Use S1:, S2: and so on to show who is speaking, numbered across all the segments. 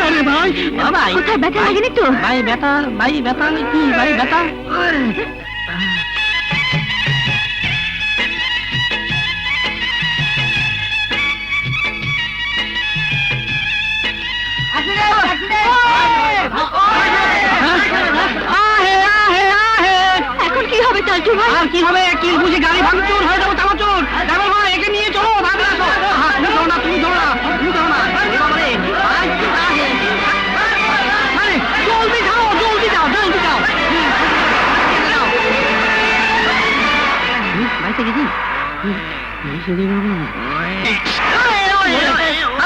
S1: না রে ভাই।
S2: ভাই
S3: কোথাও ব্যথা লাগেনি তো?
S2: ভাই ব্যথা, ভাই ব্যথা কি ভাই ব্যথা?
S3: এখন কি হবে চালটু ভাই?
S2: আর কি হবে? কি বুঝি গাড়ি ভাঙচুর হয়ে যাবো, চামাচুর। ড্রাইভার ভাই একে নিয়ে চলো, ভাগে আসো। তুমি ধরো না, তুমি ধরো না, তুমি ধরো না। এ বাবারে, ভাই, আরে, জলদি যাও, জলদি যাও, জলদি যাও। ভাই থেকে কি?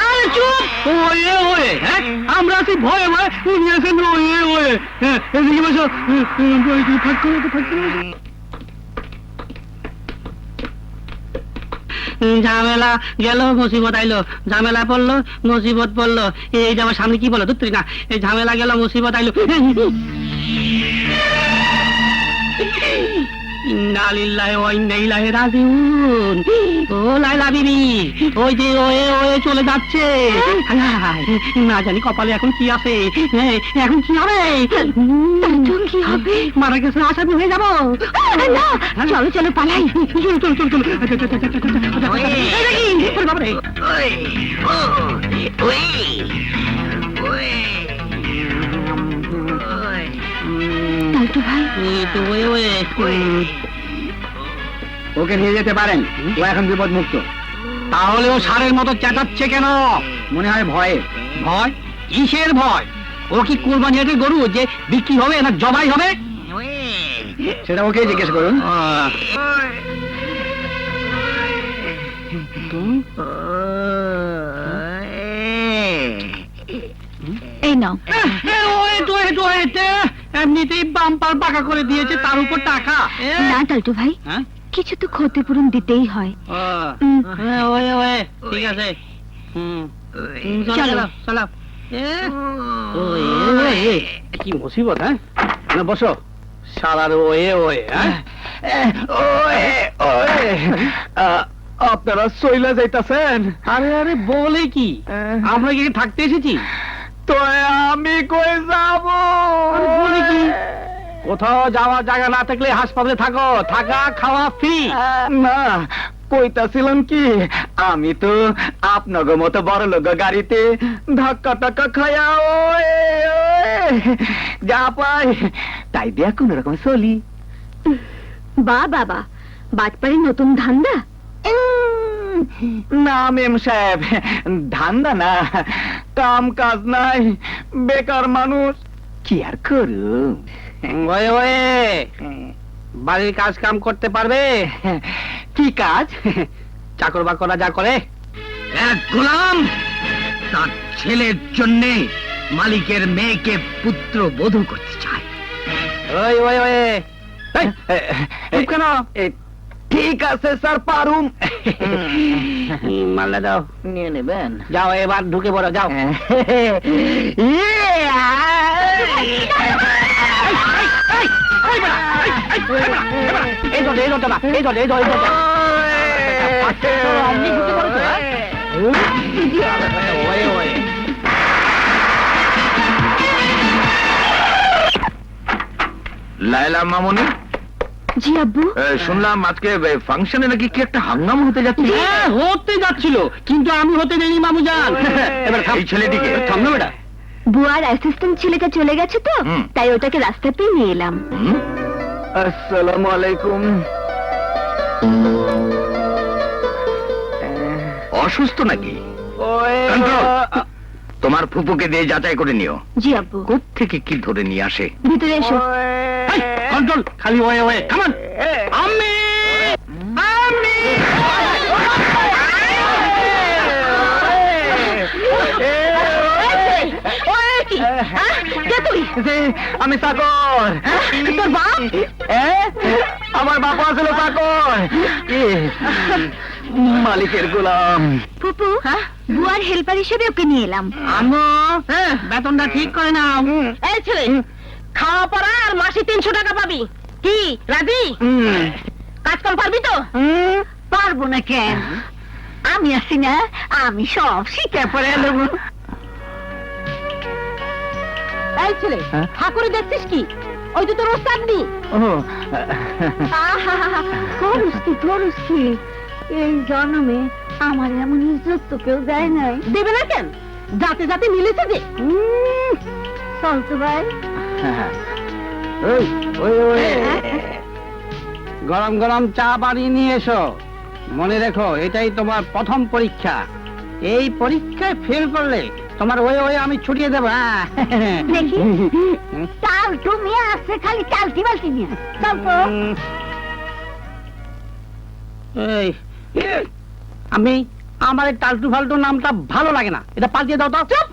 S2: আরে চুপ! ওয়ে ওয়ে, হ্যাঁ? আমরা আছি ভয়ে ভয়ে, উনি আছেন ওয়ে ওয়ে। হ্যাঁ, এদিকে বসো। ফাঁক করে তো, ফাঁক করে বসো। ঝামেলা গেল, মুসিবত আইলো। ঝামেলা পড়লো, মুসিবত পড়লো। এই যে আমার সামনে কি বলো ধরতে না, এই ঝামেলা গেল, মুসিবত আইলো। ইন্না লিল্লাহি ওয়া ইন্না ইলাইহি রাজিউন। ও লাইলা বিবি, ওই যে ওয়ে ওয়ে চলে যাচ্ছে। হায় হায়, না জানি কপালে এখন কি আছে। এখন কি হবে?
S3: কি হবে?
S2: মারা গেছে, আসামি হয়ে যাবো।
S3: না, চলো চলো পালাই।
S2: চলো চলো চলো চলো। বাবারে,
S3: চালটু ভাই,
S1: ওকে নিয়ে যেতে পারেন, ও এখন বিপদ মুক্ত।
S2: তাহলে ও সারের মতো চেঁচাচ্ছে কেন?
S1: মনে হয় ভয়ে।
S2: ভয়? কিসের ভয়? ও কি কুরবানি হাটের গরু যে বিক্রি হবে না জবাই হবে?
S1: সেটা ওকে জিজ্ঞেস করুন।
S3: এই নাও।
S2: এমনিতেই বাম্পার পাকা করে দিয়েছে, তার উপর টাকা।
S3: না চালটু ভাই,
S2: হ্যাঁ?
S3: কিছু তো ক্ষতিপূরণ দিতেই হয়।
S2: ঠিক আছে।
S3: চলো।
S2: চলো। কি মুসিবত, হ্যাঁ? না বসো। সারার ওয়ে ওয়ে,
S1: আপনারা সইলা যাইতাছেন?
S2: আরে আরে বলে কি, আমরা কি থাকতে এসেছি?
S1: তো আমি কই যাব?
S2: বলে কি, কোথাও যাওয়ার জায়গা না থাকলে হাসপাতালে থাকো, থাকা খাওয়া ফ্রি।
S1: না, কইতাছিলাম কি, আমি তো আপনার মতো বড় লোক গাড়িতে ধাক্কা টাক্কা খায়া যা পাই তাই দিয়া কোন রকম চলি।
S3: বা বাবা, বাটপাড়ির নতুন ধান্দা?
S1: না মেম সাহেব, ধান্দা না, কাম কাজ নাই, বেকার মানুষ, কি আর করুম।
S2: ওয়ে ওয়ে, বাড়ির কাজ কাম করতে পারবে?
S1: কি কাজ?
S2: চাকর বাকরা যা করে। এক গোলাম তার ছেলের জন্য মালিকের মেয়েকে পুত্র বধূ করতে চায়। ওই ওই ওই, কেন?
S1: ঠিক আছে স্যার, পারুম।
S2: মাল্লা দাও,
S1: নিয়ে নেবেন।
S2: যাও এবার ঢুকে পড়ো, যাও। এই ধর, এই ধরটা না, এই ধর, এই ধর, এই ধরটা। অমনি ঢুকে পড়েছো, হ্যাঁ? ওয়ে ওয়ে।
S4: লায়লা মামনি,
S3: জি আব্বু।
S4: শুনলাম আজকে ফাংশনে নাকি কি একটা হাঙ্গামা হতে যাচ্ছে।
S2: হ্যাঁ, হতে যাচ্ছিল, কিন্তু আমি হতে দেইনি মামুজান। এবার
S4: এই ছেলেটিকে
S2: থামলো বেটা।
S3: বুয়ার অ্যাসিস্ট্যান্ট ছেলেটা চলে গেছে তো,
S4: হুম।
S3: তাই ওটাকে রাস্তা পেয়ে নিয়ে এলাম।
S1: আসসালামু আলাইকুম।
S4: অসুস্থ নাকি?
S1: ওই
S4: কন্ট্রোল। তোমার ফুপুকে দিয়ে যাচাই করে নিও,
S3: জি আব্বু।
S4: কোত্থেকে কি ধরে নিয়ে আসে।
S3: ভিতরে এসো।
S2: কন্ট্রোল, খালি ওয়ে ওয়ে, কামান। আমি
S1: আমি চাকর।
S3: তোর বাপ?
S1: আমার বাপ আসলে চাকর, মালিকের গোলাম।
S3: ফুপু, বুয়ার হেল্পার হিসেবে ওকে নিয়ে এলাম।
S2: আম্মু, বেতনটা ঠিক করে নাও।
S3: এই ছেলে, খাওয়া পড়া আর মাসে 300 টাকা পাবি। কি রাজি? কাজ কম পারবি তো? পারবো না কেন? আমি আছি না, আমি সব শিখে পড়ে এলো। এই ছেলে
S1: হ্যাঁ?
S3: ঠাকুরে দেখছিস কি? ওই তো তোর ওস্তাদ নি।
S1: ও
S3: করুস কি? এই জন্মে আমার এমন ইজ্জত তো কেউ দেয় নাই। দেবে না কেন? যাতে যাতে মিলেছে যে। চল তো ভাই।
S2: গরম গরম চা বানিয়ে নিয়ে এসো। মনে রেখো, এটাই তোমার প্রথম পরীক্ষা। এই পরীক্ষায় ফেল করলে তোমার ওয়ে ওয়ে আমি ছুটিয়ে দেবো।
S3: দেখি চাল তুমি আসছে খালি চালটি বালতি নিয়ে। চল তো।
S2: এই, আমি আমার এই টালটু ফালটু নামটা ভালো লাগে না, এটা পাল্টিয়ে দাও তো। চুপ।